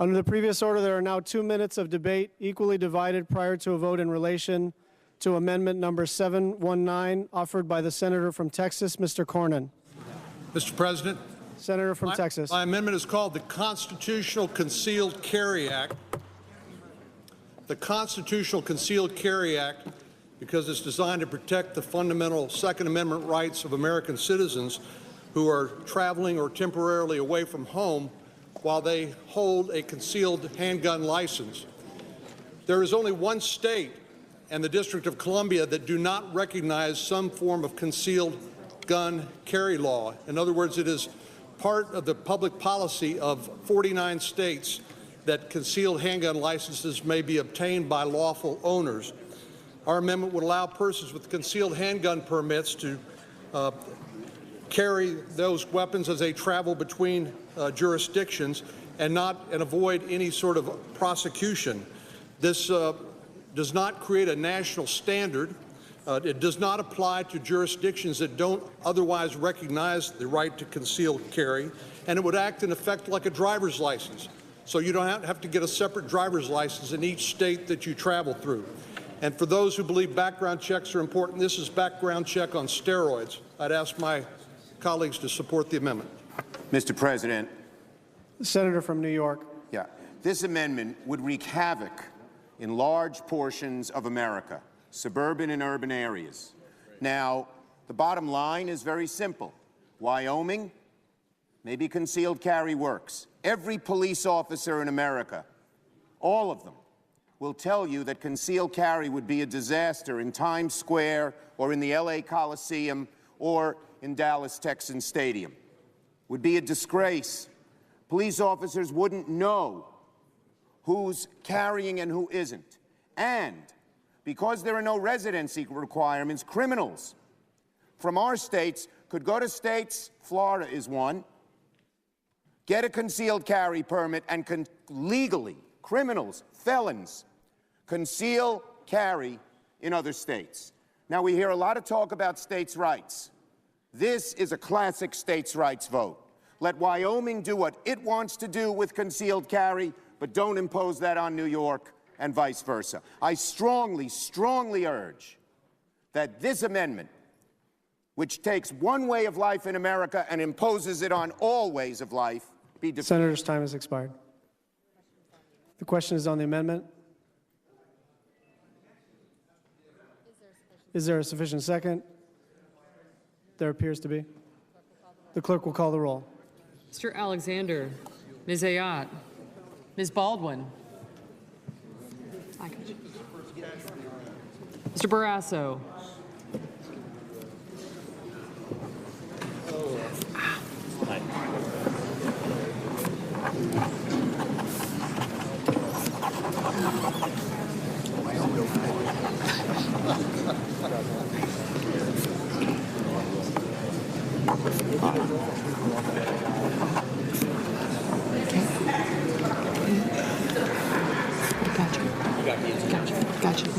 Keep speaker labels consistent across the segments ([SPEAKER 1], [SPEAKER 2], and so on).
[SPEAKER 1] Under the previous order, there are now 2 minutes of debate equally divided prior to a vote in relation to amendment number 719 offered by the senator from Texas, Mr. Cornyn.
[SPEAKER 2] Mr. President,
[SPEAKER 1] Senator from Texas.
[SPEAKER 2] My amendment is called the Constitutional Concealed Carry Act. The Constitutional Concealed Carry Act, because it's designed to protect the fundamental Second Amendment rights of American citizens who are traveling or temporarily away from home while they hold a concealed handgun license. There is only one state and the District of Columbia that do not recognize some form of concealed gun carry law. In other words, it is part of the public policy of 49 states that concealed handgun licenses may be obtained by lawful owners. Our amendment would allow persons with concealed handgun permits to carry those weapons as they travel between jurisdictions and avoid any sort of prosecution. This does not create a national standard. It does not apply to jurisdictions that don't otherwise recognize the right to concealed carry, and it would act in effect like a driver's license. So you don't have to get a separate driver's license in each state that you travel through. And for those who believe background checks are important, this is background check on steroids. I'd ask my colleagues to support the amendment.
[SPEAKER 3] Mr. President.
[SPEAKER 1] The senator from New York.
[SPEAKER 3] Yeah. This amendment would wreak havoc in large portions of America, suburban and urban areas. Now, the bottom line is very simple. Wyoming, maybe concealed carry works. Every police officer in America, all of them, will tell you that concealed carry would be a disaster in Times Square or in the LA Coliseum or in Dallas Texans Stadium. Would be a disgrace. Police officers wouldn't know who's carrying and who isn't. And because there are no residency requirements, criminals from our states could go to states, Florida is one, get a concealed carry permit and legally, criminals, felons, conceal carry in other states. Now, we hear a lot of talk about states' rights. This is a classic states' rights vote. Let Wyoming do what it wants to do with concealed carry, but don't impose that on New York and vice versa. I strongly, strongly urge that this amendment, which takes one way of life in America and imposes it on all ways of life, be defeated.
[SPEAKER 1] Senator's time has expired. The question is on the amendment. Is there a sufficient second? There appears to be. The clerk will call the roll.
[SPEAKER 4] Mr. Alexander, Ms. Ayotte, Ms. Baldwin, Mr. Barrasso,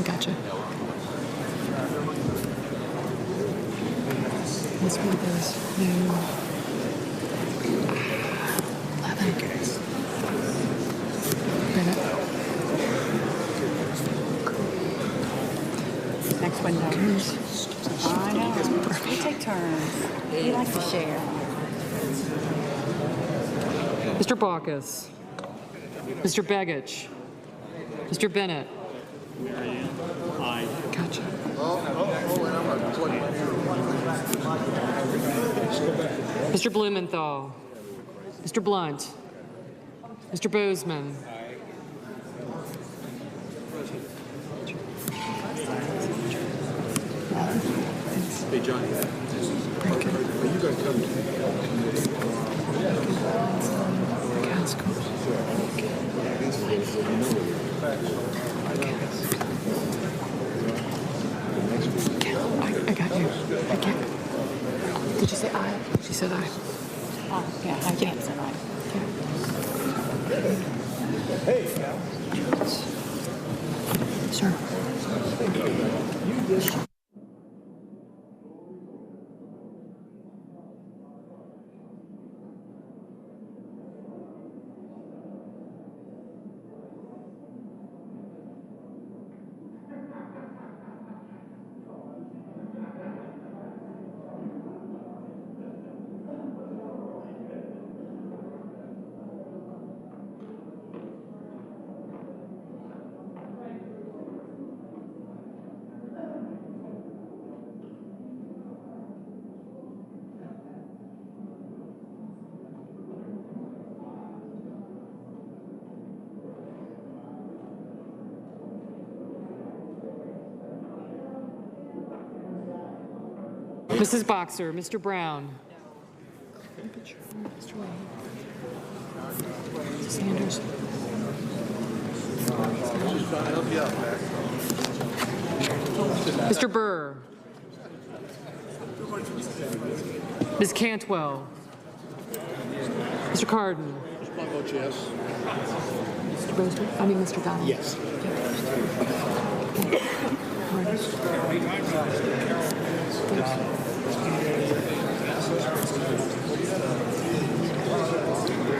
[SPEAKER 4] Gotcha. This one goes new 11. Next window. I know. We take turns. We like to share. Mr. Baucus, Mr. Begich, Mr. Bennett. Aye. Gotcha. Mr. Blumenthal, Mr. Blunt, Mr. Bozeman,
[SPEAKER 2] Hey, Johnny. You got to come.
[SPEAKER 4] I got you. I can't. Did you say aye? She said aye. Oh, yeah, I said aye. Yeah.
[SPEAKER 2] Hey,
[SPEAKER 4] Sir. Mrs. Boxer, Mr. Brown. Mr. Wade. Mrs. Sanders. Mr. Burr. Ms. Cantwell. Mr. Cardin.
[SPEAKER 2] Yes.
[SPEAKER 4] Mr. Boster? I mean, Mr. Donnelly.
[SPEAKER 2] Yes.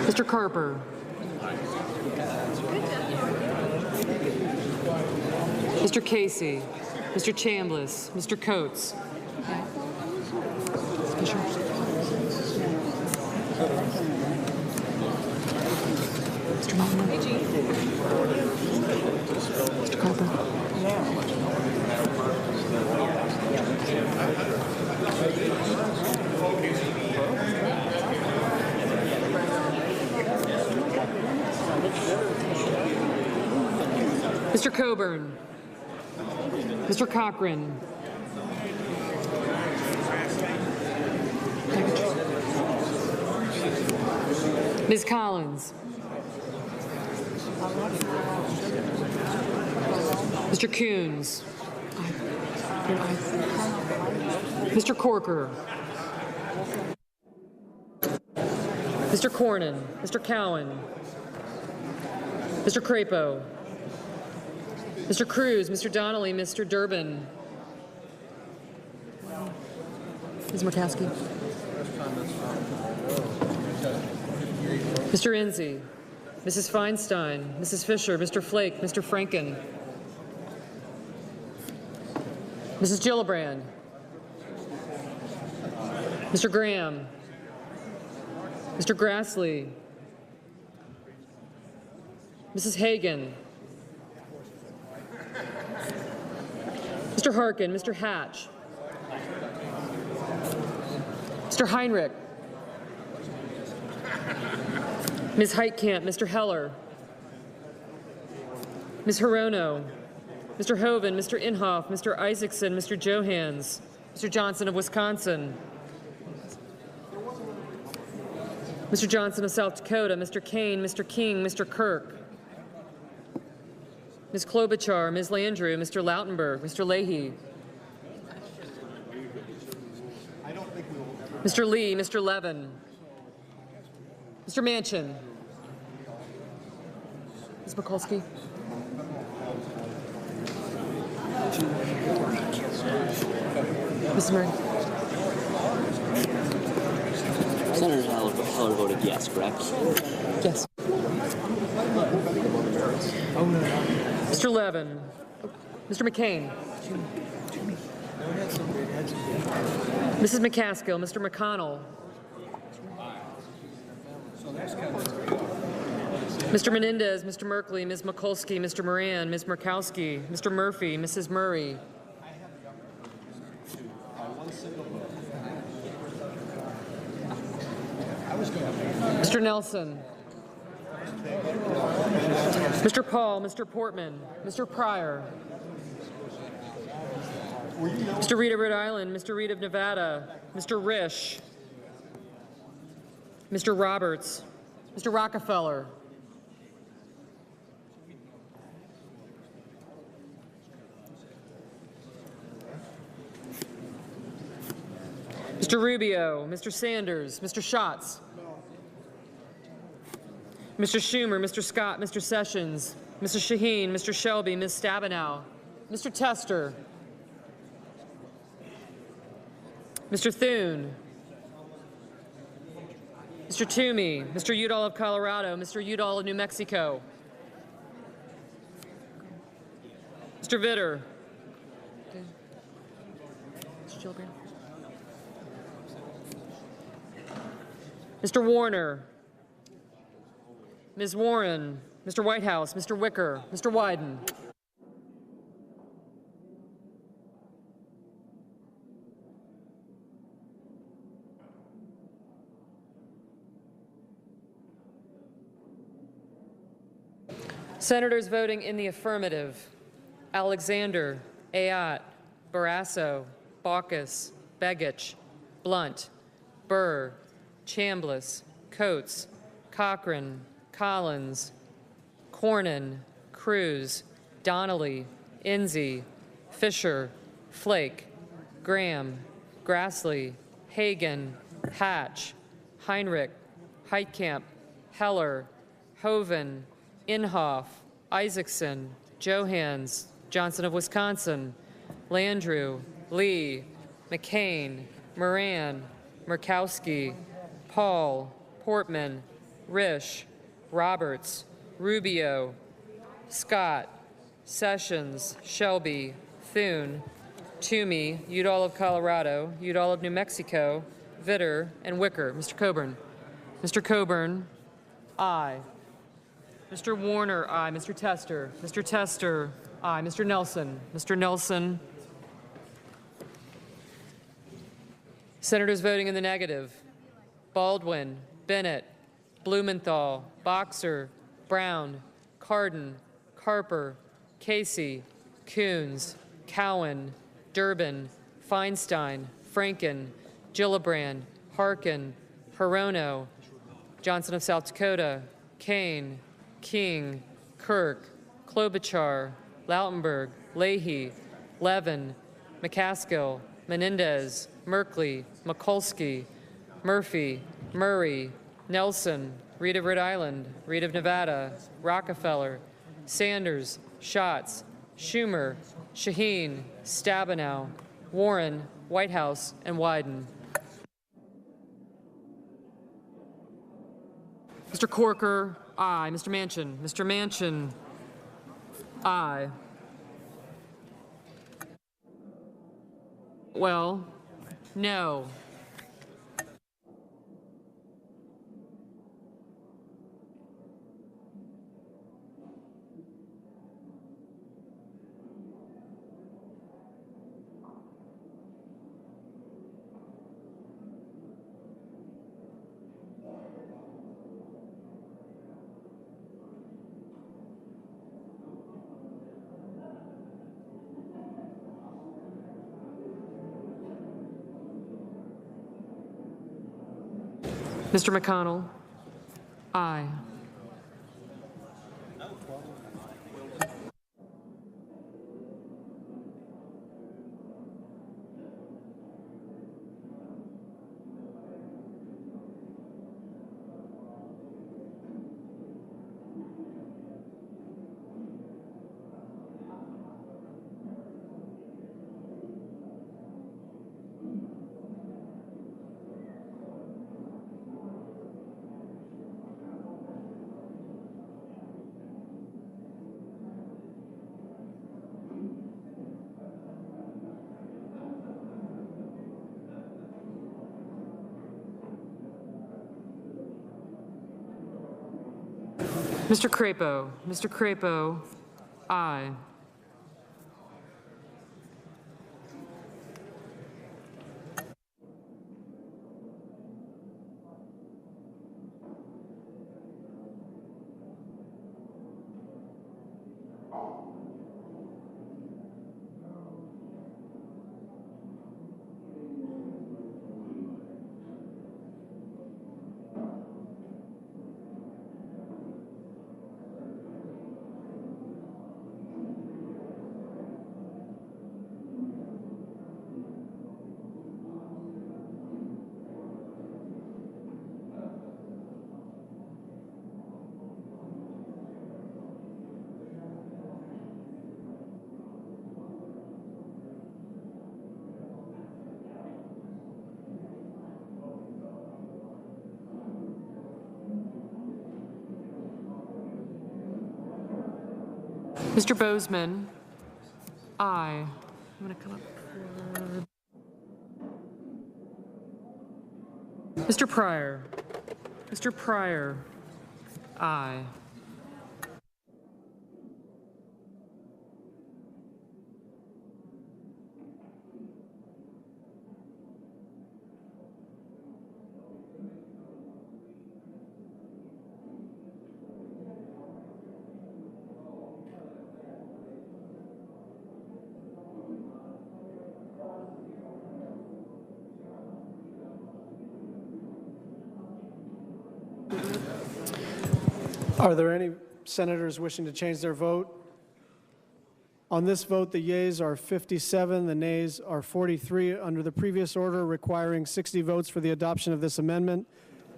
[SPEAKER 4] Mr. Carper. Mr. Casey. Mr. Chambliss. Mr. Coates. Fisher. Mr. Montgomery. Mr. Carper. Mr. Coburn. Mr. Cochran. Ms. Collins. Mr. Coons. Mr. Corker. Mr. Cornyn. Mr. Cowan. Mr. Crapo. Mr. Cruz, Mr. Donnelly, Mr. Durbin. Ms. Murkowski. Mr. Enzi. Mrs. Feinstein. Mrs. Fisher. Mr. Flake. Mr. Franken. Mrs. Gillibrand. Mr. Graham. Mr. Grassley. Mrs. Hagan. Mr. Harkin, Mr. Hatch. Mr. Heinrich. Ms. Heitkamp, Mr. Heller. Ms. Hirono. Mr. Hoven, Mr. Inhofe, Mr. Isaacson, Mr. Johans, Mr. Johnson of Wisconsin. Mr. Johnson of South Dakota, Mr. Kane, Mr. King, Mr. Kirk. Ms. Klobuchar, Ms. Landrieu, Mr. Lautenberg, Mr. Leahy. Mr. Lee, Mr. Levin. Mr. Manchin. Ms. Mikulski. Mrs. Murray.
[SPEAKER 5] Senator Heller voted yes, correct?
[SPEAKER 4] Yes. Mr. Levin. Mr. McCain. Mrs. McCaskill. Mr. McConnell. Mr. Menendez, Mr. Merkley, Ms. Mikulski, Mr. Moran, Ms. Murkowski, Mr. Murphy, Mrs. Murray. Mr. Nelson. Mr. Paul, Mr. Portman, Mr. Pryor. Mr. Reed of Rhode Island, Mr. Reed of Nevada, Mr. Risch, Mr. Roberts, Mr. Rockefeller. Mr. Rubio, Mr. Sanders, Mr. Schatz, Mr. Schumer, Mr. Scott, Mr. Sessions, Mr. Shaheen, Mr. Shelby, Ms. Stabenow, Mr. Tester, Mr. Thune, Mr. Toomey, Mr. Udall of Colorado, Mr. Udall of New Mexico, Mr. Vitter, Mr. Gillibrand, Mr. Warner, Ms. Warren, Mr. Whitehouse, Mr. Wicker, Mr. Wyden. Senators voting in the affirmative: Alexander, Ayotte, Barrasso, Baucus, Begich,
[SPEAKER 6] Blunt, Burr, Chambliss, Coates, Cochran, Collins, Cornyn, Cruz, Donnelly, Enzi, Fisher, Flake, Graham, Grassley, Hagan, Hatch, Heinrich, Heitkamp, Heller, Hoven, Inhofe, Isaacson, Johans, Johnson of Wisconsin, Landrieu, Lee, McCain, Moran, Murkowski, Paul, Portman, Risch, Roberts, Rubio, Scott, Sessions, Shelby, Thune, Toomey, Udall of Colorado, Udall of New Mexico, Vitter, and Wicker. Mr. Coburn. Mr. Coburn, aye. Mr. Warner, aye. Mr. Tester. Mr. Tester, aye. Mr. Nelson. Mr. Nelson. Senators voting in the negative: Baldwin, Bennett, Blumenthal, Boxer, Brown, Cardin, Carper, Casey, Coons, Cowan, Durbin, Feinstein, Franken, Gillibrand, Harkin, Hirono, Johnson of South Dakota, Kane, King, Kirk, Klobuchar, Lautenberg, Leahy, Levin, McCaskill, Menendez, Merkley, Mikulski, Murphy, Murray, Nelson, Reed of Rhode Island, Reed of Nevada, Rockefeller, Sanders, Schatz, Schumer, Shaheen, Stabenow, Warren, Whitehouse, and Wyden. Mr. Corker, aye. Mr. Manchin. Mr. Manchin, aye. Well, no. Mr. McConnell, aye. Mr. Crapo. Mr. Crapo, aye. Mr. Bozeman, aye. I'm going to come up for... Mr. Pryor. Mr. Pryor, aye.
[SPEAKER 1] Are there any senators wishing to change their vote? On this vote, the yeas are 57, the nays are 43. Under the previous order requiring 60 votes for the adoption of this amendment,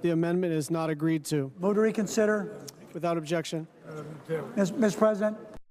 [SPEAKER 1] the amendment is not agreed to.
[SPEAKER 7] Move to reconsider.
[SPEAKER 1] Without objection.
[SPEAKER 7] Mr. President,